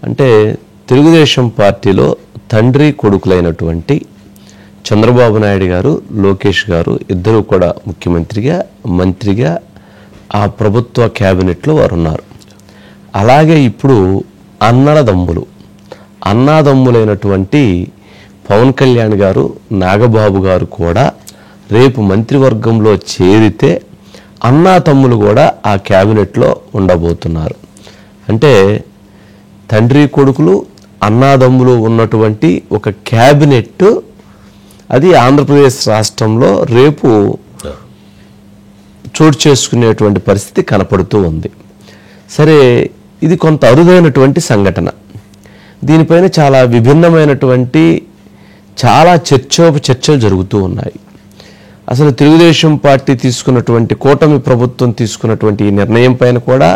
అంటే తెలుగుదేశం పార్టీలో తండ్రి కొడుకులైనటువంటి చంద్రబాబు నాయుడు గారు, లోకేష్ గారు ఇద్దరు కూడా ముఖ్యమంత్రిగా, మంత్రిగా ఆ ప్రభుత్వ క్యాబినెట్లో వారు ఉన్నారు. అలాగే ఇప్పుడు అన్నాదమ్ములైనటువంటి పవన్ కళ్యాణ్ గారు, నాగబాబు గారు కూడా రేపు మంత్రివర్గంలో చేరితే అన్నా తమ్ములు కూడా ఆ క్యాబినెట్లో ఉండబోతున్నారు. అంటే తండ్రి కొడుకులు, అన్నాదమ్ములు ఉన్నటువంటి ఒక క్యాబినెట్ అది ఆంధ్రప్రదేశ్ రాష్ట్రంలో రేపు చోటు చేసుకునేటువంటి పరిస్థితి కనపడుతూ ఉంది. సరే, ఇది కొంత అరుదైనటువంటి సంఘటన. దీనిపైన చాలా విభిన్నమైనటువంటి చాలా చర్చలు జరుగుతూ ఉన్నాయి. అసలు తెలుగుదేశం పార్టీ తీసుకున్నటువంటి, కూటమి ప్రభుత్వం తీసుకున్నటువంటి ఈ నిర్ణయం పైన కూడా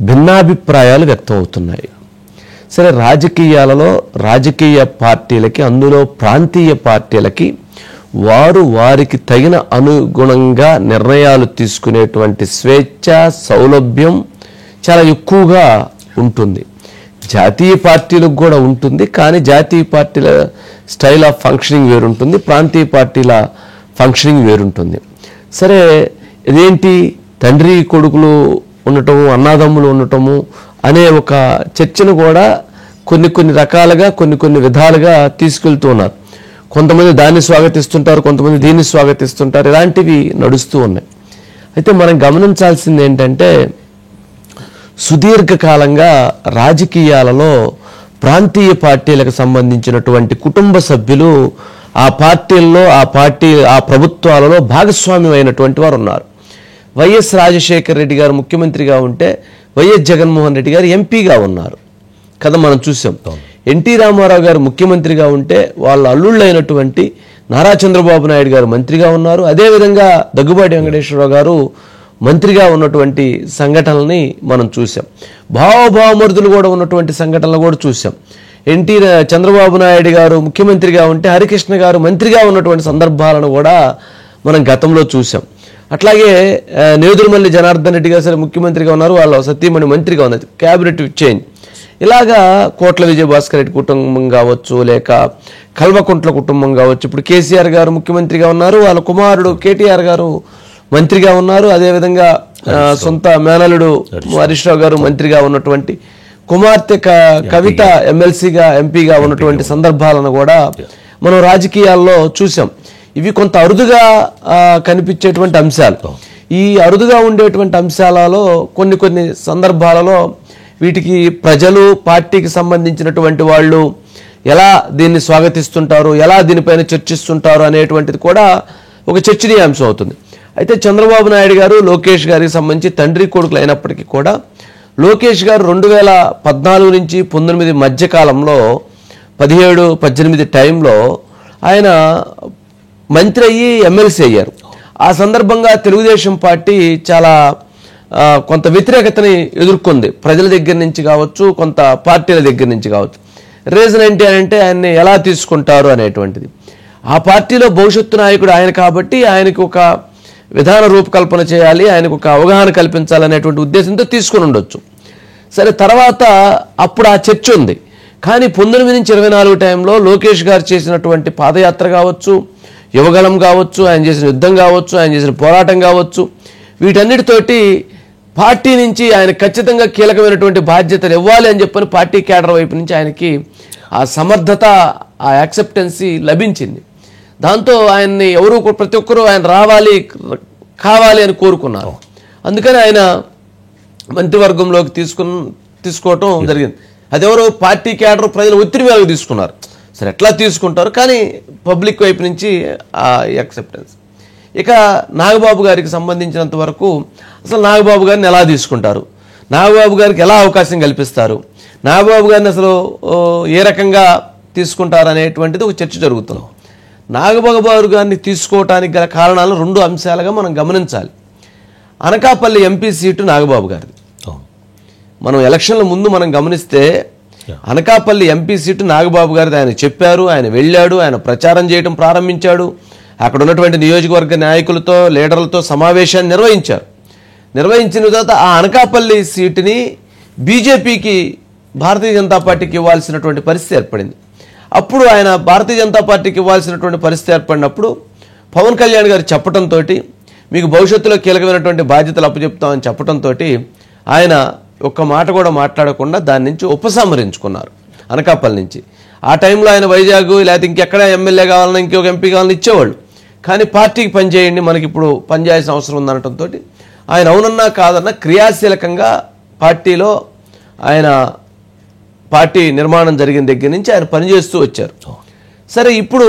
భిన్నాభిప్రాయాలు వ్యక్తం అవుతున్నాయి. సరే, రాజకీయాలలో రాజకీయ పార్టీలకి, అందులో ప్రాంతీయ పార్టీలకి వారికి తగిన అనుగుణంగా నిర్ణయాలు తీసుకునేటువంటి స్వేచ్ఛ, సౌలభ్యం చాలా ఎక్కువగా ఉంటుంది. జాతీయ పార్టీలకు కూడా ఉంటుంది, కానీ జాతీయ పార్టీల స్టైల్ ఆఫ్ ఫంక్షనింగ్ వేరుంటుంది, ప్రాంతీయ పార్టీల ఫంక్షనింగ్ వేరుంటుంది. సరే, ఇదేంటి తండ్రి కొడుకులు ఉండటము, అన్నాదమ్ములు ఉండటము అనే ఒక చర్చను కూడా కొన్ని రకాలుగా, కొన్ని విధాలుగా తీసుకెళ్తూ ఉన్నారు. కొంతమంది దాన్ని స్వాగతిస్తుంటారు, కొంతమంది దీన్ని స్వాగతిస్తుంటారు. ఇలాంటివి నడుస్తూ ఉన్నాయి. అయితే మనం గమనించాల్సింది ఏంటంటే, సుదీర్ఘకాలంగా రాజకీయాలలో ప్రాంతీయ పార్టీలకు సంబంధించినటువంటి కుటుంబ సభ్యులు ఆ పార్టీల్లో, ఆ ప్రభుత్వాలలో భాగస్వామ్యం అయినటువంటి వారు ఉన్నారు. వైఎస్ రాజశేఖర రెడ్డి గారు ముఖ్యమంత్రిగా ఉంటే వైఎస్ జగన్మోహన్ రెడ్డి గారు ఎంపీగా ఉన్నారు కదా, మనం చూసాం. ఎన్టీ రామారావు గారు ముఖ్యమంత్రిగా ఉంటే వాళ్ళ అల్లుళ్ళైనటువంటి నారా చంద్రబాబు నాయుడు గారు మంత్రిగా ఉన్నారు. అదేవిధంగా దగ్గుబాటి వెంకటేశ్వరరావు గారు మంత్రిగా ఉన్నటువంటి సంఘటనల్ని మనం చూసాం. భావమరుదులు కూడా ఉన్నటువంటి సంఘటనలు కూడా చూసాం. చంద్రబాబు నాయుడు గారు ముఖ్యమంత్రిగా ఉంటే హరికృష్ణ గారు మంత్రిగా ఉన్నటువంటి సందర్భాలను కూడా మనం గతంలో చూసాం. అట్లాగే నేదురుమల్లి జనార్దన్ రెడ్డి గారు సరే ముఖ్యమంత్రిగా ఉన్నారు, వాళ్ళ సతీమణి మంత్రిగా ఉన్నారు, క్యాబినెట్ చేంజ్. ఇలాగా కోట్ల విజయభాస్కర్ రెడ్డి కుటుంబం కావచ్చు, లేక కల్వకుంట్ల కుటుంబం కావచ్చు. ఇప్పుడు కేసీఆర్ గారు ముఖ్యమంత్రిగా ఉన్నారు, వాళ్ళ కుమారుడు కేటీఆర్ గారు మంత్రిగా ఉన్నారు. అదేవిధంగా సొంత మేనలుడు హరీష్ రావు గారు మంత్రిగా ఉన్నటువంటి కుమార్తె కవిత ఎమ్మెల్సీగా, ఎంపీగా ఉన్నటువంటి సందర్భాలను కూడా మనం రాజకీయాల్లో చూసాం. ఇవి కొంత అరుదుగా కనిపించేటువంటి అంశాలు. ఈ అరుదుగా ఉండేటువంటి అంశాలలో కొన్ని సందర్భాలలో వీటికి ప్రజలు, పార్టీకి సంబంధించినటువంటి వాళ్ళు ఎలా దీన్ని స్వాగతిస్తుంటారు, ఎలా దీనిపైన చర్చిస్తుంటారు అనేటువంటిది కూడా ఒక చర్చనీయాంశం అవుతుంది. అయితే చంద్రబాబు నాయుడు గారు, లోకేష్ గారికి సంబంధించి తండ్రి కొడుకులు అయినప్పటికీ కూడా లోకేష్ గారు 2014 నుంచి 19 మధ్యకాలంలో 17-18 టైంలో ఆయన మంత్రి అయ్యి ఎమ్మెల్సీ అయ్యారు. ఆ సందర్భంగా తెలుగుదేశం పార్టీ చాలా కొంత వ్యతిరేకతని ఎదుర్కొంది, ప్రజల దగ్గర నుంచి కావచ్చు, కొంత పార్టీల దగ్గర నుంచి కావచ్చు. రీజన్ ఏంటి అంటే ఆయన్ని ఎలా తీసుకుంటారు అనేటువంటిది. ఆ పార్టీలో భవిష్యత్తు నాయకుడు ఆయన కాబట్టి ఆయనకు ఒక విధాన రూపకల్పన చేయాలి, ఆయనకు ఒక అవగాహన కల్పించాలనేటువంటి ఉద్దేశంతో తీసుకుని ఉండొచ్చు. సరే, తర్వాత అప్పుడు ఆ చర్చ ఉంది. కానీ 19 నుంచి 24 టైంలో లోకేష్ గారు చేసినటువంటి పాదయాత్ర కావచ్చు, యువగలం కావచ్చు, ఆయన చేసిన యుద్ధం కావచ్చు, ఆయన చేసిన పోరాటం కావచ్చు, వీటన్నిటితోటి పార్టీ నుంచి ఆయన ఖచ్చితంగా కీలకమైనటువంటి బాధ్యతలు ఇవ్వాలి అని చెప్పని పార్టీ క్యాడర్ వైపు నుంచి ఆయనకి ఆ సమర్థత, ఆ యాక్సెప్టెన్సీ లభించింది. దాంతో ఆయన్ని ప్రతి ఒక్కరూ ఆయన రావాలి, కావాలి అని కోరుకున్నారు. అందుకని ఆయన మంత్రివర్గంలోకి తీసుకోవటం జరిగింది. అదెవరో పార్టీ క్యాడర్, ప్రజల ఒత్తిడి మేరకు తీసుకున్నారు. సరే, ఎట్లా తీసుకుంటారు, కానీ పబ్లిక్ వైపు నుంచి ఆ యాక్సెప్టెన్స్. ఇక నాగబాబు గారికి సంబంధించినంత వరకు అసలు నాగబాబు గారిని ఎలా తీసుకుంటారు, నాగబాబు గారికి ఎలా అవకాశం కల్పిస్తారు, నాగబాబు గారిని అసలు ఏ రకంగా తీసుకుంటారు అనేటువంటిది ఒక చర్చ జరుగుతుంది. నాగబాబు గారిని తీసుకోవటానికి గల కారణాలు 2 అంశాలుగా మనం గమనించాలి. అనకాపల్లి ఎంపీ సీటు నాగబాబు గారిది. మనం ఎలక్షన్ల ముందు మనం గమనిస్తే అనకాపల్లి ఎంపీ సీటు నాగబాబు గారిది. ఆయన చెప్పారు, ఆయన వెళ్ళాడు, ఆయన ప్రచారం చేయడం ప్రారంభించాడు. అక్కడ ఉన్నటువంటి నియోజకవర్గ నాయకులతో, లీడర్లతో సమావేశాన్ని నిర్వహించారు. నిర్వహించిన తర్వాత ఆ అనకాపల్లి సీటుని బీజేపీకి భారతీయ జనతా పార్టీకి ఇవ్వాల్సినటువంటి పరిస్థితి ఏర్పడింది. అప్పుడు ఆయన భారతీయ జనతా పార్టీకి ఇవ్వాల్సినటువంటి పరిస్థితి ఏర్పడినప్పుడు పవన్ కళ్యాణ్ గారు చెప్పడంతో, మీకు భవిష్యత్తులో కీలకమైనటువంటి బాధ్యతలు అప్పచెప్తామని చెప్పడంతో ఆయన ఒక్క మాట కూడా మాట్లాడకుండా దాని నుంచి ఉపసంహరించుకున్నారు, అనకాపల్లి నుంచి. ఆ టైంలో ఆయన వైజాగ్ లేకపోతే ఇంకెక్కడ ఎమ్మెల్యే కావాలన్నా ఇంకొక ఎంపీ కావాలని ఇచ్చేవాళ్ళు. కానీ పార్టీకి పనిచేయండి, మనకి ఇప్పుడు పనిచేయాల్సిన అవసరం ఉందనటంతో ఆయన అవునన్నా కాదన్నా క్రియాశీలకంగా పార్టీలో ఆయన పార్టీ నిర్మాణం జరిగిన దగ్గర నుంచి ఆయన పనిచేస్తూ వచ్చారు. సరే, ఇప్పుడు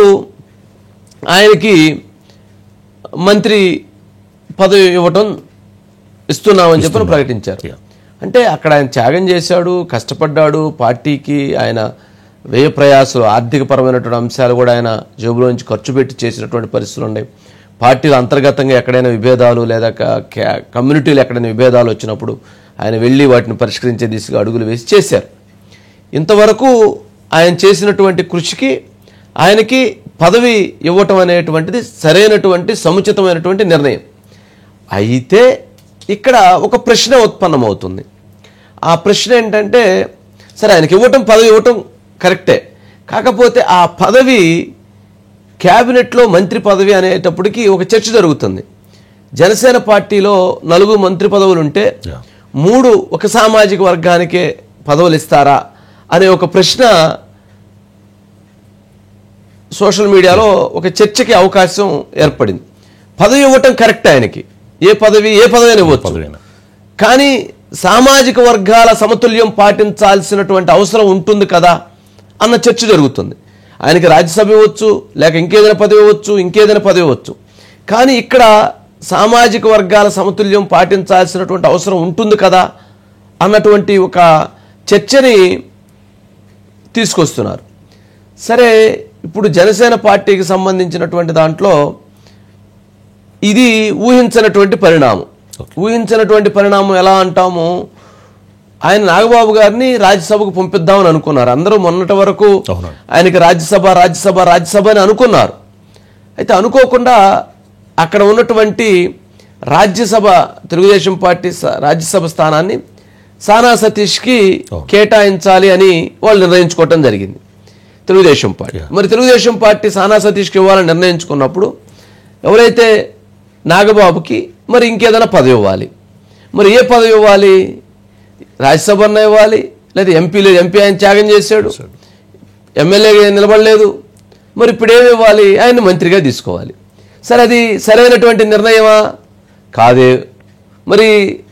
ఆయనకి మంత్రి పదవి ఇస్తున్నామని చెప్పి ప్రకటించారు. అంటే అక్కడ ఆయన త్యాగం చేశాడు, కష్టపడ్డాడు, పార్టీకి ఆయన వ్యయ ప్రయాసాలు, ఆర్థికపరమైనటువంటి అంశాలు కూడా ఆయన జేబులో నుంచి ఖర్చు పెట్టి చేసినటువంటి పరిస్థితులు ఉన్నాయి. పార్టీలో అంతర్గతంగా ఎక్కడైనా విభేదాలు లేదా కమ్యూనిటీలు ఎక్కడైనా విభేదాలు వచ్చినప్పుడు ఆయన వెళ్ళి వాటిని పరిష్కరించే దిశగా అడుగులు వేసి చేశారు. ఇంతవరకు ఆయన చేసినటువంటి కృషికి ఆయనకి పదవి ఇవ్వటం అనేటువంటిది సరైనటువంటి సముచితమైనటువంటి నిర్ణయం. అయితే ఇక్కడ ఒక ప్రశ్న ఉత్పన్నమవుతుంది. ఆ ప్రశ్న ఏంటంటే, సరే ఆయనకి పదవి ఇవ్వటం కరెక్టే, కాకపోతే ఆ పదవి క్యాబినెట్లో మంత్రి పదవి అనేటప్పటికీ ఒక చర్చ జరుగుతుంది. జనసేన పార్టీలో 4 మంత్రి పదవులు ఉంటే 3 ఒక సామాజిక వర్గానికే పదవులు ఇస్తారా అనే ఒక ప్రశ్న సోషల్ మీడియాలో ఒక చర్చకి అవకాశం ఏర్పడింది. పదవి ఇవ్వటం కరెక్ట్, ఆయనకి ఏ పదవి అయినా ఇవ్వచ్చు, కానీ సామాజిక వర్గాల సమతుల్యం పాటించాల్సినటువంటి అవసరం ఉంటుంది కదా అన్న చర్చ జరుగుతుంది. ఆయనకి రాజ్యసభ ఇవ్వచ్చు, లేక ఇంకేదైనా పదవి ఇవ్వచ్చు, కానీ ఇక్కడ సామాజిక వర్గాల సమతుల్యం పాటించాల్సినటువంటి అవసరం ఉంటుంది కదా అన్నటువంటి ఒక చర్చని తీసుకొస్తున్నారు. సరే, ఇప్పుడు జనసేన పార్టీకి సంబంధించినటువంటి దాంట్లో ఇది ఊహించినటువంటి పరిణామం. ఎలా అంటాము, ఆయన నాగబాబు గారిని రాజ్యసభకు పంపిద్దామని అనుకున్నారు. అందరూ మొన్నటి వరకు ఆయనకి రాజ్యసభ అని అనుకున్నారు. అయితే అనుకోకుండా అక్కడ ఉన్నటువంటి రాజ్యసభ, తెలుగుదేశం పార్టీ రాజ్యసభ స్థానాన్ని సానా సతీష్కి కేటాయించాలి అని వాళ్ళు నిర్ణయించుకోవటం జరిగింది, తెలుగుదేశం పార్టీ. మరి తెలుగుదేశం పార్టీ సానా సతీష్కి ఇవ్వాలని నిర్ణయించుకున్నప్పుడు ఎవరైతే నాగబాబుకి మరి ఇంకేదైనా పదవి ఇవ్వాలి. మరి ఏ పదవి ఇవ్వాలి? రాజ్యసభ ఇవ్వాలి, లేదా ఎంపీ ఆయన త్యాగం చేశాడు, ఎమ్మెల్యేగా నిలబడలేదు. మరి ఇప్పుడు ఏమి ఇవ్వాలి? ఆయన మంత్రిగా తీసుకోవాలి. సరే, అది సరైనటువంటి నిర్ణయమా? కాదే. మరి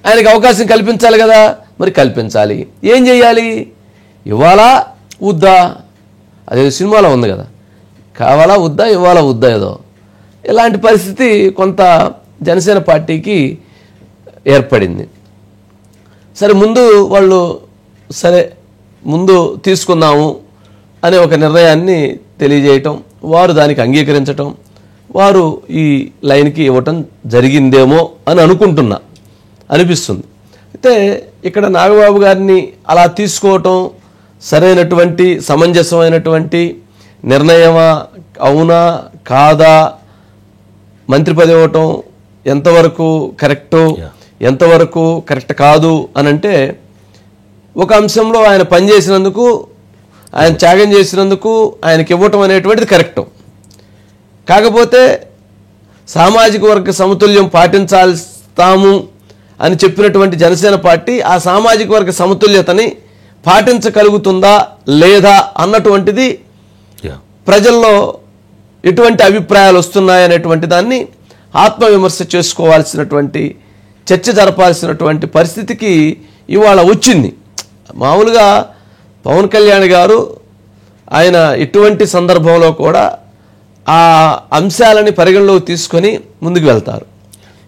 ఆయనకు అవకాశం కల్పించాలి కదా, మరి కల్పించాలి. ఏం చేయాలి? ఇవ్వాలా వద్దా? అదే సినిమాలో ఉంది కదా, కావాలా వద్దా, ఇవ్వాలా వద్దా, ఏదో ఇలాంటి పరిస్థితి కొంత జనసేన పార్టీకి ఏర్పడింది. సరే, ముందు తీసుకుందాము అనే ఒక నిర్ణయాన్ని తెలియజేయటం, వారు దానికి అంగీకరించటం, వారు ఈ లైన్కి ఇవ్వటం జరిగిందేమో అని అనిపిస్తుంది. అయితే ఇక్కడ నాగబాబు గారిని అలా తీసుకోవటం సరైనటువంటి సమంజసమైనటువంటి నిర్ణయమా, అవునా కాదా, మంత్రి పదవి ఇవ్వటం ఎంతవరకు కరెక్టు, ఎంతవరకు కరెక్ట్ కాదు అని అంటే, ఒక అంశంలో ఆయన పనిచేసినందుకు, ఆయన త్యాగం చేసినందుకు ఆయనకి ఇవ్వటం అనేటువంటిది కరెక్టు. కాకపోతే సామాజిక వర్గ సమతుల్యం పాటించాల్స్తాము అని చెప్పినటువంటి జనసేన పార్టీ ఆ సామాజిక వర్గ సమతుల్యతని పాటించగలుగుతుందా లేదా అన్నటువంటిది ప్రజల్లో ఎటువంటి అభిప్రాయాలు వస్తున్నాయనేటువంటి దాన్ని ఆత్మవిమర్శ చేసుకోవాల్సినటువంటి, చర్చ జరపాల్సినటువంటి పరిస్థితికి ఇవాళ వచ్చింది. మామూలుగా పవన్ కళ్యాణ్ గారు ఆయన ఎటువంటి సందర్భంలో కూడా ఆ అంశాలని పరిగణలోకి తీసుకొని ముందుకు వెళ్తారు.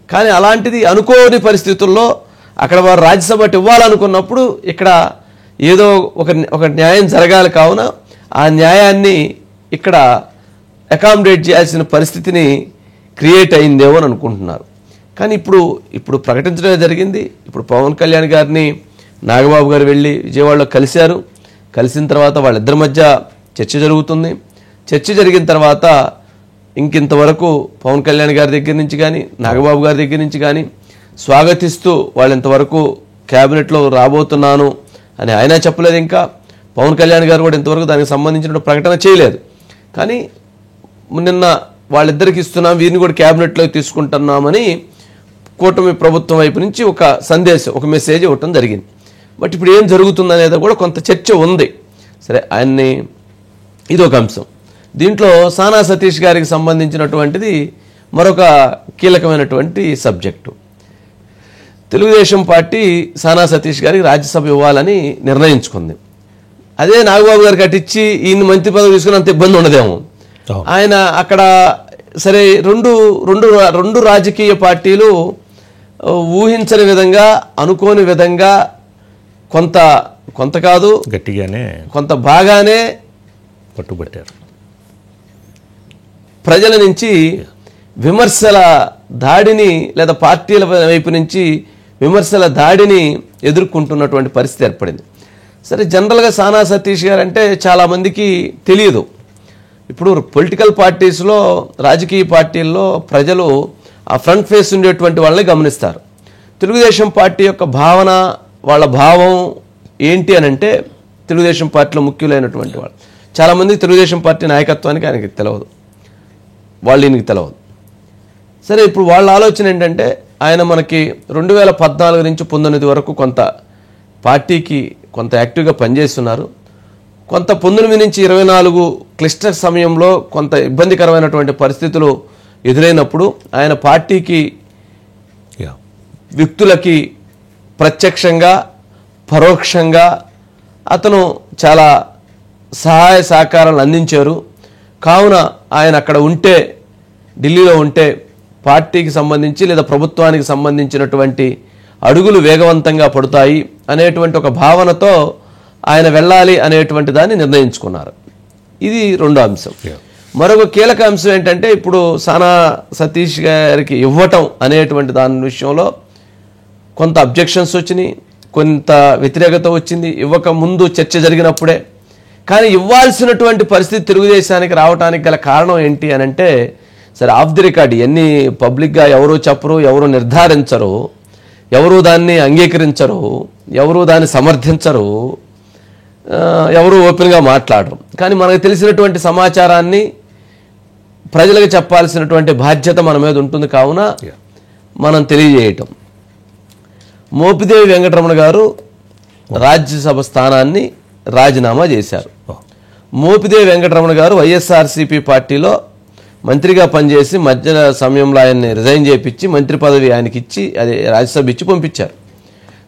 కానీ అలాంటిది అనుకోని పరిస్థితుల్లో అక్కడ వారు రాజ్యసభ ఇవ్వాలనుకున్నప్పుడు ఇక్కడ ఏదో ఒక న్యాయం జరగాలి, కావున ఆ న్యాయాన్ని ఇక్కడ అకామిడేట్ చేయాల్సిన పరిస్థితిని క్రియేట్ అయిందేమో అని అనుకుంటున్నారు. కానీ ఇప్పుడు ప్రకటించడమే జరిగింది. ఇప్పుడు పవన్ కళ్యాణ్ గారిని నాగబాబు గారు వెళ్ళి విజయవాడలో కలిసిన తర్వాత వాళ్ళిద్దరి మధ్య చర్చ జరుగుతుంది. చర్చ జరిగిన తర్వాత ఇంతవరకు పవన్ కళ్యాణ్ గారి దగ్గర నుంచి కానీ నాగబాబు గారి దగ్గర నుంచి కానీ స్వాగతిస్తూ వాళ్ళు ఇంతవరకు క్యాబినెట్లో రాబోతున్నాను అని ఆయన చెప్పలేదు. ఇంకా పవన్ కళ్యాణ్ గారు కూడా ఇంతవరకు దానికి సంబంధించిన ప్రకటన చేయలేదు. కానీ నిన్న వాళ్ళిద్దరికి ఇస్తున్నాం, వీరిని కూడా క్యాబినెట్లో తీసుకుంటున్నామని కూటమి ప్రభుత్వం వైపు నుంచి ఒక సందేశం, ఒక మెసేజ్ ఇవ్వటం జరిగింది. బట్ ఇప్పుడు ఏం జరుగుతుంది అనేది కూడా కొంత చర్చ ఉంది. సరే, ఆయన్ని ఇది ఒక అంశం. దీంట్లో సానా సతీష్ గారికి సంబంధించినటువంటిది మరొక కీలకమైనటువంటి సబ్జెక్టు. తెలుగుదేశం పార్టీ సానా సతీష్ గారికి రాజ్యసభ ఇవ్వాలని నిర్ణయించుకుంది. అదే నాగబాబు గారికి అటిచ్చి ఈయన మంత్రి పదవి తీసుకున్నంత ఇబ్బంది ఉండదేమో. ఆయన అక్కడ సరే రెండు రాజకీయ పార్టీలు ఊహించని విధంగా, అనుకోని విధంగా కొంత కాదు గట్టిగానే కొంత బాగానే పట్టుబట్టారు. ప్రజల నుంచి విమర్శల దాడిని లేదా పార్టీల వైపు నుంచి విమర్శల దాడిని ఎదుర్కొంటున్నటువంటి పరిస్థితి ఏర్పడింది. సరే, జనరల్గా సానా సతీష్ గారు అంటే చాలామందికి తెలియదు. ఇప్పుడు పొలిటికల్ పార్టీస్లో, రాజకీయ పార్టీల్లో ప్రజలు ఆ ఫ్రంట్ ఫేస్ ఉండేటువంటి వాళ్ళని గమనిస్తారు. తెలుగుదేశం పార్టీ యొక్క భావన, వాళ్ళ భావం ఏంటి అని అంటే తెలుగుదేశం పార్టీలో ముఖ్యులైనటువంటి వాళ్ళు చాలామంది తెలుగుదేశం పార్టీ నాయకత్వానికి ఆయనకి తెలియదు, ఈయనకి తెలియదు. సరే, ఇప్పుడు వాళ్ళ ఆలోచన ఏంటంటే ఆయన మనకి 2014 నుంచి 19 వరకు కొంత పార్టీకి కొంత యాక్టివ్గా పనిచేస్తున్నారు. కొంత 19 నుంచి 24 క్లిష్ట సమయంలో కొంత ఇబ్బందికరమైనటువంటి పరిస్థితులు ఎదురైనప్పుడు ఆయన పార్టీకి, వ్యక్తులకి ప్రత్యక్షంగా పరోక్షంగా అతను చాలా సహాయ సహకారాలు అందించారు. కావున ఆయన అక్కడ ఉంటే, ఢిల్లీలో ఉంటే పార్టీకి సంబంధించి లేదా ప్రభుత్వానికి సంబంధించినటువంటి అడుగులు వేగవంతంగా పడతాయి అనేటువంటి ఒక భావనతో ఆయన వెళ్ళాలి అనేటువంటి దాన్ని నిర్ణయించుకున్నారు. ఇది రెండో అంశం. మరొక కీలక అంశం ఏంటంటే ఇప్పుడు సానా సతీష్ గారికి ఇవ్వటం అనేటువంటి దాని విషయంలో కొంత అబ్జెక్షన్స్ వచ్చినాయి, కొంత వ్యతిరేకత వచ్చింది ఇవ్వక ముందు చర్చ జరిగినప్పుడే. కానీ ఇవ్వాల్సినటువంటి పరిస్థితి తెలుగుదేశానికి రావడానికి గల కారణం ఏంటి అని అంటే, సరే ఆఫ్ ది రికార్డ్ ఇవన్నీ పబ్లిక్గా ఎవరు చెప్పరు, ఎవరు నిర్ధారించరు, ఎవరు దాన్ని అంగీకరించరు, ఎవరు దాన్ని సమర్థించరు, ఎవరు ఓపెన్గా మాట్లాడరు. కానీ మనకు తెలిసినటువంటి సమాచారాన్ని ప్రజలకు చెప్పాల్సినటువంటి బాధ్యత మన మీద ఉంటుంది. కావున మనం తెలియజేయటం. మోపిదేవి వెంకటరమణ గారు రాజ్యసభ స్థానాన్ని రాజీనామా చేశారు. మోపిదేవి వెంకటరమణ గారు వైఎస్ఆర్సీపీ పార్టీలో మంత్రిగా పనిచేసి మధ్య సమయంలో ఆయన్ని రిజైన్ చేయించి మంత్రి పదవి ఆయనకి ఇచ్చి, అది రాజ్యసభ ఇచ్చి పంపించారు.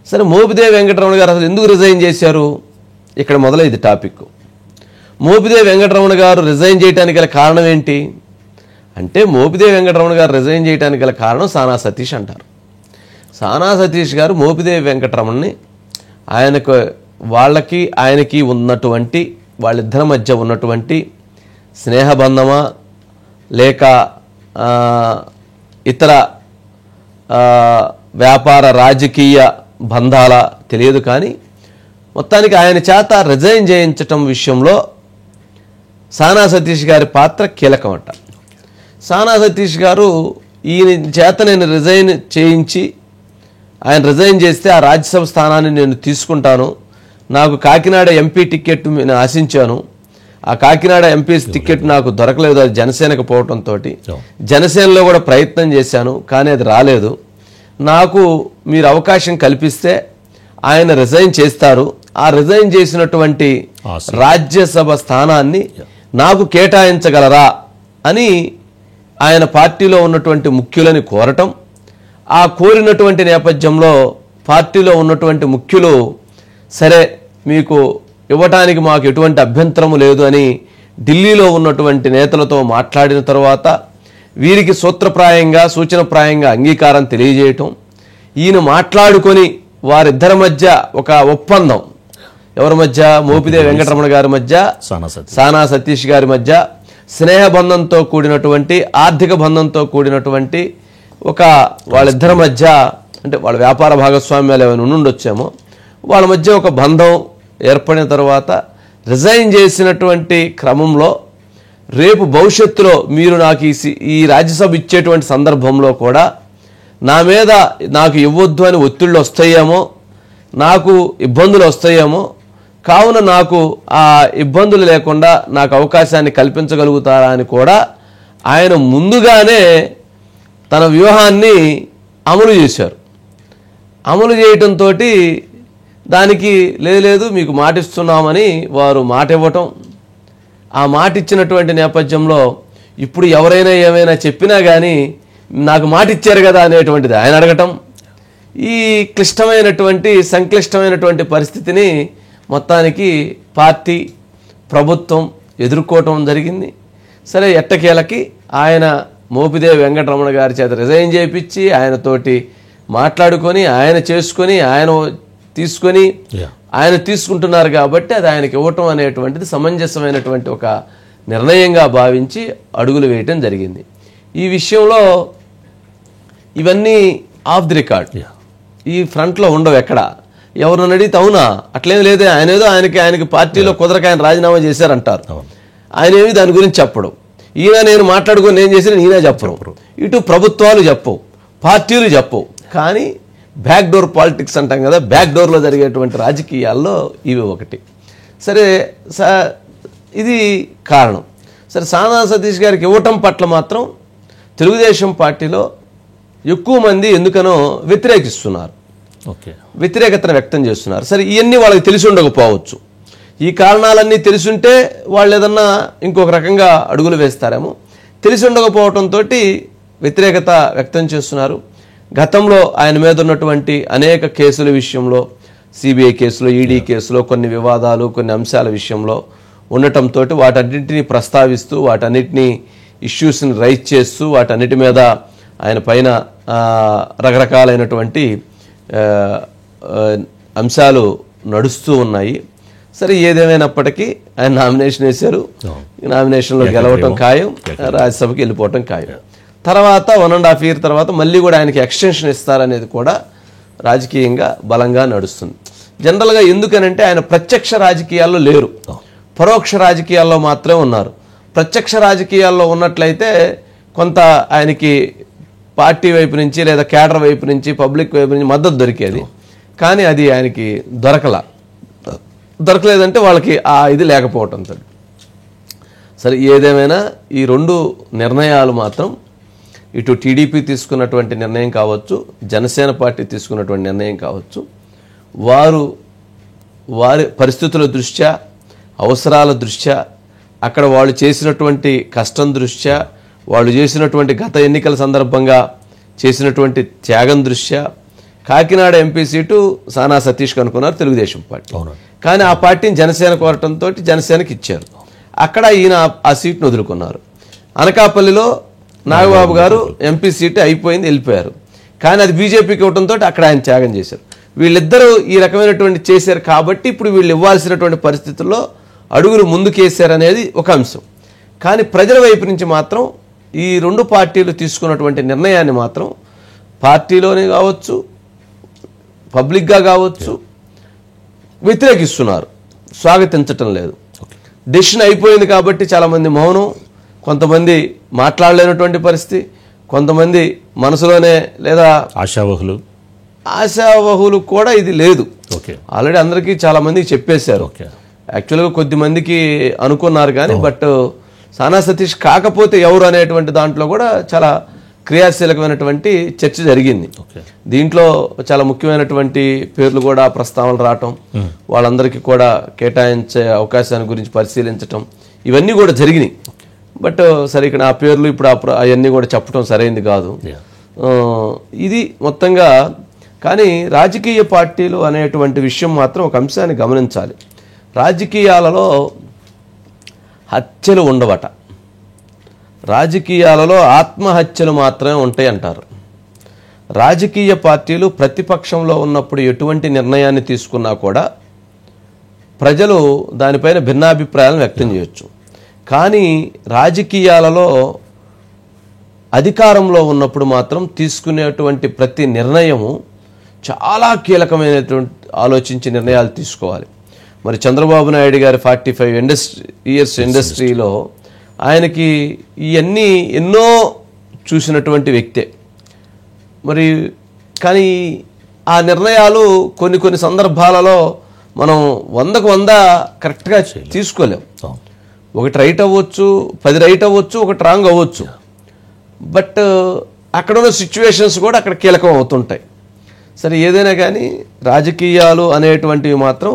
సరే, మోపిదేవి వెంకటరమణ గారు అసలు ఎందుకు రిజైన్ చేశారు? ఇక్కడ మొదలైంది టాపిక్. మోపిదేవి వెంకటరమణ గారు రిజైన్ చేయడానికి గల కారణం ఏంటి అంటే, మోపిదేవి వెంకటరమణ గారు రిజైన్ చేయడానికి గల కారణం సానా సతీష్ అంటారు. సానా సతీష్ గారు మోపిదేవి వెంకటరమణని ఆయనకి ఉన్నటువంటి, వాళ్ళిద్దరి మధ్య ఉన్నటువంటి స్నేహబంధమా లేక ఇతర వ్యాపార రాజకీయ బంధాల తెలియదు. కానీ మొత్తానికి ఆయన చేత రిజైన్ చేయించటం విషయంలో సానా సతీష్ గారి పాత్ర కీలకం అంట. సానా సతీష్ గారు ఈయన చేత నేను రిజైన్ చేయించి, ఆయన రిజైన్ చేస్తే ఆ రాజ్యసభ స్థానాన్ని నేను తీసుకుంటాను, నాకు కాకినాడ ఎంపీ టికెట్ నేను ఆశించాను, ఆ కాకినాడ ఎంపీ టికెట్ నాకు దొరకలేదు, అది జనసేనకు పోవటంతో జనసేనలో కూడా ప్రయత్నం చేశాను కానీ అది రాలేదు, నాకు మీరు అవకాశం కల్పిస్తే ఆయన రిజైన్ చేస్తారు, ఆ రిజైన్ చేసినటువంటి రాజ్యసభ స్థానాన్ని నాకు కేటాయించగలరా అని ఆయన పార్టీలో ఉన్నటువంటి ముఖ్యులని కోరటం. ఆ కోరినటువంటి నేపథ్యంలో పార్టీలో ఉన్నటువంటి ముఖ్యులు సరే మీకు ఇవ్వటానికి మాకు ఎటువంటి అభ్యంతరము లేదు అని ఢిల్లీలో ఉన్నటువంటి నేతలతో మాట్లాడిన తర్వాత వీరికి సూత్రప్రాయంగా, సూచనప్రాయంగా అంగీకారం తెలియజేయటం, ఈయన మాట్లాడుకొని వారిద్దరి మధ్య ఒక ఒప్పందం, ఎవరి మధ్య? మోపిదేవి వెంకటరమణ గారి మధ్య, సానా సతీష్ గారి మధ్య స్నేహబంధంతో కూడినటువంటి, ఆర్థిక బంధంతో కూడినటువంటి ఒక వాళ్ళిద్దరి మధ్య, అంటే వాళ్ళ వ్యాపార భాగస్వామ్యాలు ఏమైనా ఉండుండొచ్చేమో, వాళ్ళ మధ్య ఒక బంధం ఏర్పడిన తర్వాత రిజైన్ చేసినటువంటి క్రమంలో రేపు భవిష్యత్తులో మీరు నాకు ఈ రాజ్యసభ ఇచ్చేటువంటి సందర్భంలో కూడా నా మీద నాకు ఇవ్వద్దు అని ఒత్తిళ్ళు వస్తాయేమో, నాకు ఇబ్బందులు వస్తాయేమో, కావున నాకు ఆ ఇబ్బందులు లేకుండా నాకు అవకాశాన్ని కల్పించగలుగుతారా అని కూడా ఆయన ముందుగానే తన వ్యూహాన్ని అమలు చేశారు. అమలు చేయటంతో దానికి లేదు మీకు మాట ఇస్తున్నామని వారు మాట ఇవ్వటం, ఆ మాట ఇచ్చినటువంటి నేపథ్యంలో ఇప్పుడు ఎవరైనా ఏమైనా చెప్పినా కానీ నాకు మాట ఇచ్చారు కదా అనేటువంటిది ఆయన అడగటం, ఈ సంక్లిష్టమైనటువంటి పరిస్థితిని మొత్తానికి పార్టీ ప్రభుత్వం ఎదుర్కోవటం జరిగింది. సరే, ఎట్టకేలకి ఆయన మోపిదేవి వెంకటరమణ గారి చేత రిజైన్ చేయించి ఆయనతోటి మాట్లాడుకొని ఆయన చేసుకొని ఆయన తీసుకుంటున్నారు కాబట్టి అది ఆయనకి ఇవ్వటం అనేటువంటిది సమంజసమైనటువంటి ఒక నిర్ణయంగా భావించి అడుగులు వేయటం జరిగింది. ఈ విషయంలో ఇవన్నీ ఆఫ్ ది రికార్డ్, ఈ ఫ్రంట్లో ఉండవు. ఎక్కడ ఎవరిని అడిగితే అవునా అట్లేం లేదే, ఆయనకి పార్టీలో కుదరక ఆయన రాజీనామా చేశారంటారు. ఆయన ఏమి దాని గురించి చెప్పడం, ఈయన నేను మాట్లాడుకొని నేను చేసిన ఈయన చెప్పరు, ఇటు ప్రభుత్వాలు చెప్పవు, పార్టీలు చెప్పవు. కానీ బ్యాక్ డోర్ పాలిటిక్స్ అంటాం కదా, బ్యాక్ డోర్లో జరిగేటువంటి రాజకీయాల్లో ఇవి ఒకటి. సరే, ఇది కారణం. సరే, సానా సతీష్ గారికి ఇవ్వటం పట్ల మాత్రం తెలుగుదేశం పార్టీలో ఎక్కువ మంది ఎందుకనో వ్యతిరేకిస్తున్నారు, వ్యతిరేకతను వ్యక్తం చేస్తున్నారు. సరే, ఇవన్నీ వాళ్ళకి తెలిసి ఉండకపోవచ్చు. ఈ కారణాలన్నీ తెలుసుంటే వాళ్ళు ఏదన్నా ఇంకొక రకంగా అడుగులు వేస్తారేమో. తెలిసి ఉండకపోవడంతో వ్యతిరేకత వ్యక్తం చేస్తున్నారు. గతంలో ఆయన మీద ఉన్నటువంటి అనేక కేసుల విషయంలో, సిబిఐ కేసులో, ఈడీ కేసులో కొన్ని వివాదాలు, కొన్ని అంశాల విషయంలో ఉండటంతో వాటన్నింటినీ ప్రస్తావిస్తూ, వాటన్నిటినీ ఇష్యూస్ని రైజ్ చేస్తూ, వాటన్నిటి మీద ఆయన పైన రకరకాలైనటువంటి అంశాలు నడుస్తూ ఉన్నాయి. సరే, ఏదేమైనప్పటికీ ఆయన నామినేషన్ వేశారు, నామినేషన్లో గెలవటం ఖాయం, రాజ్యసభకి వెళ్ళిపోవటం ఖాయం. తర్వాత 1.5 year తర్వాత మళ్ళీ కూడా ఆయనకి ఎక్స్టెన్షన్ ఇస్తారనేది కూడా రాజకీయంగా బలంగా నడుస్తుంది. జనరల్గా ఎందుకనంటే ఆయన ప్రత్యక్ష రాజకీయాల్లో లేరు, పరోక్ష రాజకీయాల్లో మాత్రమే ఉన్నారు. ప్రత్యక్ష రాజకీయాల్లో ఉన్నట్లయితే కొంత ఆయనకి పార్టీ వైపు నుంచి లేదా కేడర్ వైపు నుంచి, పబ్లిక్ వైపు నుంచి మద్దతు దొరికేది. కానీ అది ఆయనకి దొరకలేదంటే వాళ్ళకి ఆ ఇది లేకపోవటంతో. సరే, ఏదేమైనా ఈ 2 నిర్ణయాలు మాత్రం ఇటు టీడీపీ తీసుకున్నటువంటి నిర్ణయం కావచ్చు, జనసేన పార్టీ తీసుకున్నటువంటి నిర్ణయం కావచ్చు, వారి పరిస్థితుల దృష్ట్యా, అవసరాల దృష్ట్యా, అక్కడ వాళ్ళు చేసినటువంటి కష్టం దృష్ట్యా, వాళ్ళు చేసినటువంటి గత ఎన్నికల సందర్భంగా చేసినటువంటి త్యాగం దృష్ట్యా కాకినాడ ఎంపీ సీటు సానా సతీష్కి అనుకున్నారు తెలుగుదేశం పార్టీ. కానీ ఆ పార్టీని జనసేన కోరటంతో జనసేనకి ఇచ్చారు. అక్కడ ఈయన ఆ సీట్ను వదులుకున్నారు. అనకాపల్లిలో నాగబాబు గారు ఎంపీ సీటు అయిపోయింది, వెళ్ళిపోయారు. కానీ అది బీజేపీకి ఇవ్వడంతో అక్కడ ఆయన త్యాగం చేశారు. వీళ్ళిద్దరూ ఈ రకమైనటువంటి చేశారు కాబట్టి ఇప్పుడు వీళ్ళు ఇవ్వాల్సినటువంటి పరిస్థితుల్లో అడుగులు ముందుకేశారనేది ఒక అంశం. కానీ ప్రజల వైపు నుంచి మాత్రం ఈ 2 పార్టీలు తీసుకున్నటువంటి నిర్ణయాన్ని మాత్రం పార్టీలోనే కావచ్చు, పబ్లిక్గా కావచ్చు వ్యతిరేకిస్తున్నారు, స్వాగతించటం లేదు. డెసిషన్ అయిపోయింది కాబట్టి చాలామంది మౌనం, కొంతమంది మాట్లాడలేనటువంటి పరిస్థితి, కొంతమంది మనసులోనే లేదా ఆశావహులు కూడా ఇది లేదు. ఆల్రెడీ అందరికీ చాలా మందికి చెప్పేశారు. యాక్చువల్గా కొద్ది మందికి అనుకున్నారు కానీ, బట్ సానా సతీష్ కాకపోతే ఎవరు అనేటువంటి దాంట్లో కూడా చాలా క్రియాశీలకమైనటువంటి చర్చ జరిగింది. దీంట్లో చాలా ముఖ్యమైనటువంటి పేర్లు కూడా ప్రస్తావనలు రావటం, వాళ్ళందరికీ కూడా కేటాయించే అవకాశాన్ని గురించి పరిశీలించటం, ఇవన్నీ కూడా జరిగినాయి. బట్ సరే, ఇక్కడ ఆ పేర్లు ఇప్పుడు అవన్నీ కూడా చెప్పడం సరైంది కాదు. ఇది మొత్తంగా. కానీ రాజకీయ పార్టీలు అనేటువంటి విషయం మాత్రం ఒక అంశాన్ని గమనించాలి. రాజకీయాలలో హత్యలు ఉండవట, రాజకీయాలలో ఆత్మహత్యలు మాత్రమే ఉంటాయి అంటారు. రాజకీయ పార్టీలు ప్రతిపక్షంలో ఉన్నప్పుడు ఎటువంటి నిర్ణయాన్ని తీసుకున్నా కూడా ప్రజలు దానిపైన భిన్నాభిప్రాయాలను వ్యక్తం చేయొచ్చు. కానీ రాజకీయాలలో అధికారంలో ఉన్నప్పుడు మాత్రం తీసుకునేటువంటి ప్రతి నిర్ణయము చాలా కీలకమైనటువంటి ఆలోచించి నిర్ణయాలు తీసుకోవాలి. మరి చంద్రబాబు నాయుడు గారి 45 years ఇండస్ట్రీలో ఆయనకి ఇవన్నీ ఎన్నో చూసినటువంటి వ్యక్తే. మరి కానీ ఆ నిర్ణయాలు కొన్ని సందర్భాలలో మనం 100కు 100 కరెక్ట్గా తీసుకోలేం. ఒకటి రైట్ అవ్వచ్చు, 10 రైట్ అవ్వచ్చు, ఒకటి రాంగ్ అవ్వచ్చు. బట్ అక్కడ ఉన్న సిచ్యువేషన్స్ కూడా అక్కడ కీలకం అవుతుంటాయి. సరే, ఏదైనా కానీ రాజకీయాలు అనేటువంటివి మాత్రం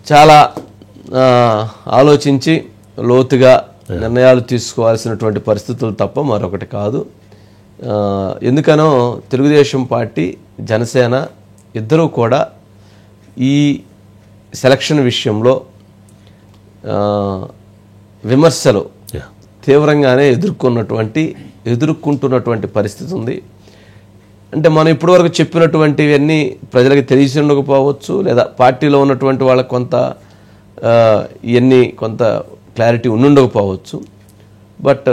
చాలా ఆలోచించి లోతుగా నిర్ణయాలు తీసుకోవాల్సినటువంటి పరిస్థితులు తప్ప మరొకటి కాదు. ఎందుకనో తెలుగుదేశం పార్టీ, జనసేన ఇద్దరూ కూడా ఈ సెలక్షన్ విషయంలో విమర్శలు తీవ్రంగానే ఎదుర్కొంటున్నటువంటి పరిస్థితి ఉంది. అంటే మనం ఇప్పటివరకు చెప్పినటువంటివన్నీ ప్రజలకు తెలిసి ఉండకపోవచ్చు, లేదా పార్టీలో ఉన్నటువంటి వాళ్ళకి కొంత క్లారిటీ ఉండకపోవచ్చు. బట్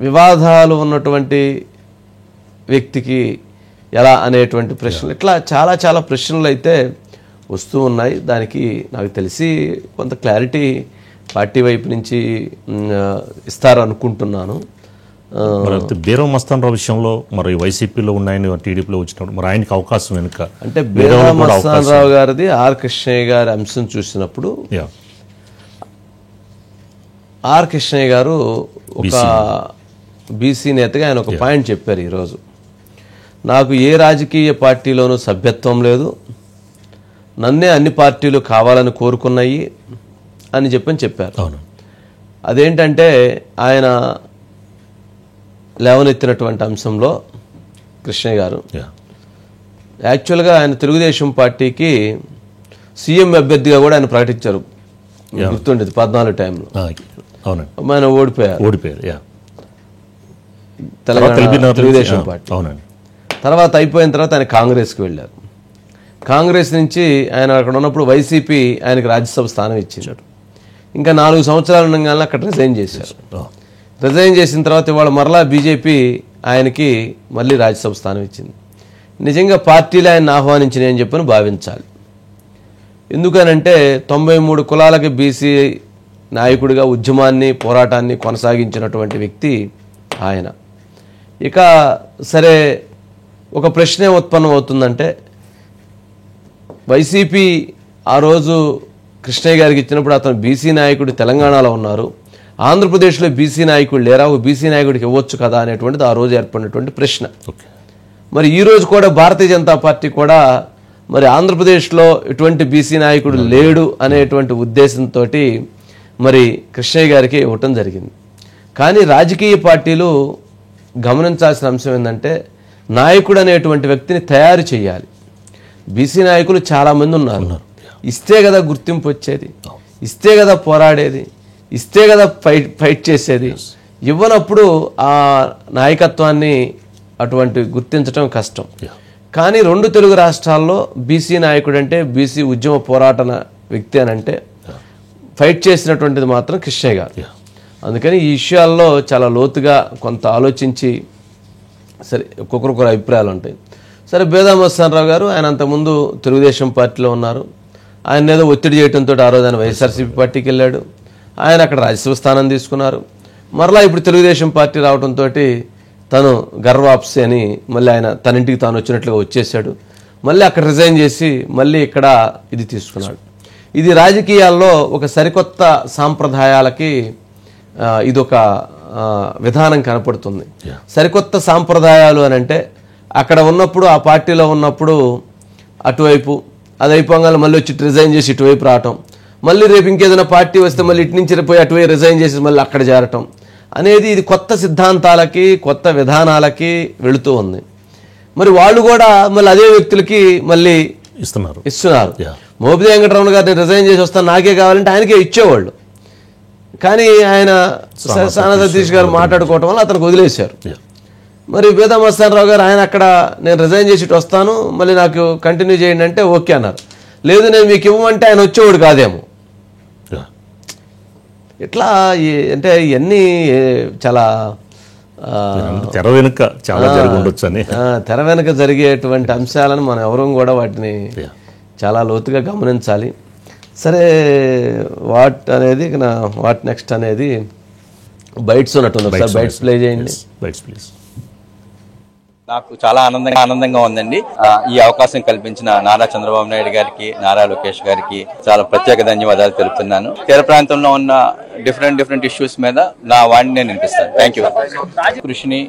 వివాదాలు ఉన్నటువంటి వ్యక్తికి ఎలా అనేటువంటి ప్రశ్నలు, ఇట్లా చాలా ప్రశ్నలు అయితే వస్తూ ఉన్నాయి. దానికి నాకు తెలిసి కొంత క్లారిటీ పార్టీ వైపు నుంచి ఇస్తారనుకుంటున్నాను. బీరం మస్తాన్ రావు విషయంలో మరి వైసీపీలో ఉన్నాయని టీడీపీలో వచ్చినప్పుడు మరి ఆయనకి అవకాశం వెనుక అంటే బీరం మస్తాన్ రావు గారిది ఆర్ కృష్ణయ్య గారి అంశం చూసినప్పుడు ఆర్ కృష్ణయ్య గారు ఒక బీసీ నేతగా ఆయన ఒక పాయింట్ చెప్పారు ఈరోజు. నాకు ఏ రాజకీయ పార్టీలోనూ సభ్యత్వం లేదు, నన్నే అన్ని పార్టీలు కావాలని కోరుకున్నాయి అని చెప్పారు. అదేంటంటే ఆయన లేవనెత్తినటువంటి అంశంలో కృష్ణయ్య గారు యాక్చువల్గా ఆయన తెలుగుదేశం పార్టీకి సీఎం అభ్యర్థిగా కూడా ఆయన ప్రకటించారు, గుర్తుండేది 14 టైంలో. ఆయన ఓడిపోయారు తెలంగాణ తెలుగుదేశం పార్టీ. తర్వాత అయిపోయిన తర్వాత ఆయన కాంగ్రెస్కి వెళ్ళారు. కాంగ్రెస్ నుంచి ఆయన అక్కడ ఉన్నప్పుడు వైసీపీ ఆయనకు రాజ్యసభ స్థానం ఇచ్చారు. ఇంకా 4 సంవత్సరాలు ఉండగానే అక్కడ రిజైన్ చేశారు. రిజైన్ చేసిన తర్వాత ఇవాళ మరలా బీజేపీ ఆయనకి మళ్ళీ రాజ్యసభ స్థానం ఇచ్చింది. నిజంగా పార్టీలు ఆయన ఆహ్వానించినాయని చెప్పని భావించాలి. ఎందుకనంటే 93 కులాలకి బీసీ నాయకుడిగా ఉద్యమాన్ని, పోరాటాన్ని కొనసాగించినటువంటి వ్యక్తి ఆయన. ఇక సరే, ఒక ప్రశ్న ఉత్పన్నం అవుతుందంటే, వైసీపీ ఆ రోజు కృష్ణయ్య గారికి ఇచ్చినప్పుడు అతను బీసీ నాయకుడు తెలంగాణలో ఉన్నారు, ఆంధ్రప్రదేశ్లో బీసీ నాయకుడు లేరా, ఒక బీసీ నాయకుడికి ఇవ్వచ్చు కదా అనేటువంటిది ఆ రోజు ఏర్పడినటువంటి ప్రశ్న. మరి ఈ రోజు కూడా భారతీయ జనతా పార్టీ కూడా మరి ఆంధ్రప్రదేశ్లో ఎటువంటి బీసీ నాయకుడు లేడు అనేటువంటి ఉద్దేశంతో మరి కృష్ణయ్య గారికి ఇవ్వటం జరిగింది. కానీ రాజకీయ పార్టీలు గమనించాల్సిన అంశం ఏంటంటే, నాయకుడు అనేటువంటి వ్యక్తిని తయారు చేయాలి. బీసీ నాయకులు చాలామంది ఉన్నారు. ఇస్తే కదా గుర్తింపు వచ్చేది, ఇస్తే కదా పోరాడేది, ఇస్తే కదా ఫైట్ చేసేది. ఇవ్వనప్పుడు ఆ నాయకత్వాన్ని అటువంటి గుర్తించడం కష్టం. కానీ 2 తెలుగు రాష్ట్రాల్లో బీసీ నాయకుడు అంటే, బీసీ ఉద్యమ పోరాట వ్యక్తి అని అంటే ఫైట్ చేసినటువంటిది మాత్రం కృష్ణయ్య గారు. అందుకని ఈ విషయాల్లో చాలా లోతుగా కొంత ఆలోచించి, సరే ఒక్కొక్కరు అభిప్రాయాలు ఉంటాయి. సరే, బేదా మస్తాన్ రావు గారు ఆయన అంతకుముందు తెలుగుదేశం పార్టీలో ఉన్నారు. ఆయన ఏదో ఒత్తిడి చేయడంతో ఆ రోజు ఆయన వైఎస్ఆర్సీపీ పార్టీకి వెళ్ళాడు. ఆయన అక్కడ రాజ్యసభ స్థానం తీసుకున్నారు. మరలా ఇప్పుడు తెలుగుదేశం పార్టీ రావడంతో తను గర్వాప్సి అని మళ్ళీ ఆయన తన ఇంటికి తాను వచ్చినట్లుగా వచ్చేసాడు. మళ్ళీ అక్కడ రిజైన్ చేసి మళ్ళీ ఇక్కడ ఇది తీసుకున్నాడు. ఇది రాజకీయాల్లో ఒక సరికొత్త సాంప్రదాయాలకి ఇదొక విధానం కనపడుతుంది. సరికొత్త సాంప్రదాయాలు అని అంటే, అక్కడ ఉన్నప్పుడు ఆ పార్టీలో ఉన్నప్పుడు అటువైపు, అది అయిపోగానే మళ్ళీ వచ్చి రిజైన్ చేసి ఇటువైపు రావటం, మళ్ళీ రేపు ఇంకేదైనా పార్టీ వస్తే మళ్ళీ ఇటు నుంచి పోయి అటువైపు రిజైన్ చేసి మళ్ళీ అక్కడ చేరటం అనేది ఇది కొత్త సిద్ధాంతాలకి, కొత్త విధానాలకి వెళుతూ ఉంది. మరి వాళ్ళు కూడా మళ్ళీ అదే వ్యక్తులకి మళ్ళీ ఇస్తున్నారు. మోపిదేవి వెంకటరమణ గారిని రిజైన్ చేసి వస్తాను, నాకే కావాలంటే ఆయనకే ఇచ్చేవాళ్ళు. కానీ ఆయన సానా సతీష్ గారు మాట్లాడుకోవటం వల్ల అతనికి వదిలేశారు. మరి బేదా మస్తాన్ రావు గారు ఆయన అక్కడ నేను రిజైన్ చేసి వస్తాను, మళ్ళీ నాకు కంటిన్యూ చేయండి అంటే ఓకే అన్నారు. లేదు నేను మీకు ఇవ్వమంటే ఆయన వచ్చేవాడు కాదేమో. ఇట్లా అంటే ఇవన్నీ చాలా తెర వెనుక చాలా జరుగుండొచ్చు అని, తెర వెనుక జరిగేటువంటి అంశాలను మనం ఎవరూ కూడా వాటిని చాలా లోతుగా గమనించాలి. సరే, వాట్ నెక్స్ట్ అనేది బైట్స్ ఉన్నట్టుంది. ఒకసారి బైట్స్ ప్లే చేయండి. Bites please. నాకు చాలా ఆనందంగా ఉందండి. ఈ అవకాశం కల్పించిన నారా చంద్రబాబు నాయుడు గారికి, నారా లోకేష్ గారికి చాలా ప్రత్యేక ధన్యవాదాలు తెలుపుతున్నాను. తీర ప్రాంతంలో ఉన్న డిఫరెంట్ ఇష్యూస్ మీద నా వాడిని నేను వినిపిస్తాను. Thank you. కృషిని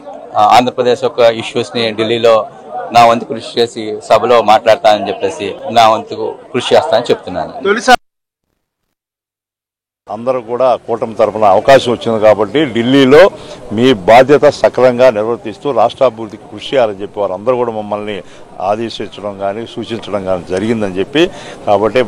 ఆంధ్రప్రదేశ్ యొక్క ఇష్యూస్ ని ఢిల్లీలో నా వంతు కృషి చేసి సభలో మాట్లాడతానని చెప్పేసి నా వంతు కృషి చేస్తానని చెప్తున్నాను. అందరూ కూడా కూటమి తరఫున అవకాశం వచ్చింది కాబట్టి ఢిల్లీలో మీ బాధ్యత సక్రమంగా నిర్వర్తిస్తూ రాష్ట్రాభివృద్ధికి కృషి చేయాలని చెప్పి వారందరూ కూడా మమ్మల్ని ఆదేశించడం కానీ సూచించడం కానీ జరిగిందని చెప్పి, కాబట్టి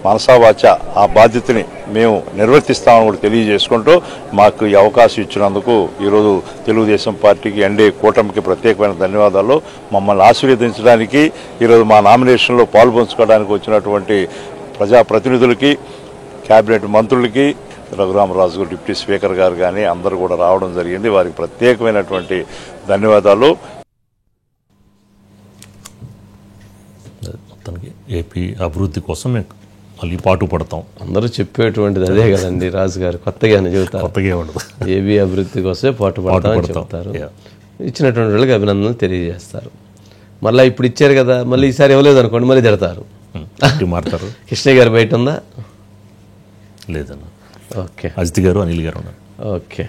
మనసావాచ ఆ బాధ్యతని మేము నిర్వర్తిస్తామని కూడా తెలియజేసుకుంటూ మాకు ఈ అవకాశం ఇచ్చినందుకు ఈరోజు తెలుగుదేశం పార్టీకి ఎన్డీఏ కూటమికి ప్రత్యేకమైన ధన్యవాదాలు. మమ్మల్ని ఆశీర్వదించడానికి ఈరోజు మా నామినేషన్లో పాల్పంచుకోవడానికి వచ్చినటువంటి ప్రజాప్రతినిధులకి, క్యాబినెట్ మంత్రులకి, రఘురామరాజు గారు డిప్యూటీ స్పీకర్ గారు కానీ అందరూ కూడా రావడం జరిగింది. వారికి ప్రత్యేకమైనటువంటి ధన్యవాదాలు. మొత్తానికి ఏపీ అభివృద్ధి కోసం మేము మళ్ళీ పాటు పడతాం. అందరూ చెప్పేటువంటిది అదే కదండి రాజు గారు, కొత్తగానే చెబుతారు. కొత్తగా ఉండదు, ఏబీ అభివృద్ధి కోసమే పాటు పడతామని చెప్తారు. ఇచ్చినటువంటి వాళ్ళకి అభినందనలు తెలియజేస్తారు. మళ్ళీ ఇప్పుడు ఇచ్చారు కదా, మళ్ళీ ఈసారి ఇవ్వలేదు అనుకోండి మళ్ళీ తిడతారు, మారుతారు. కృష్ణయ్య గారు బయట ఉందా? లేదన్న. ఓకే. అజిత్ గారు, అనిల్ గారు ఉన్నారు. ఓకే.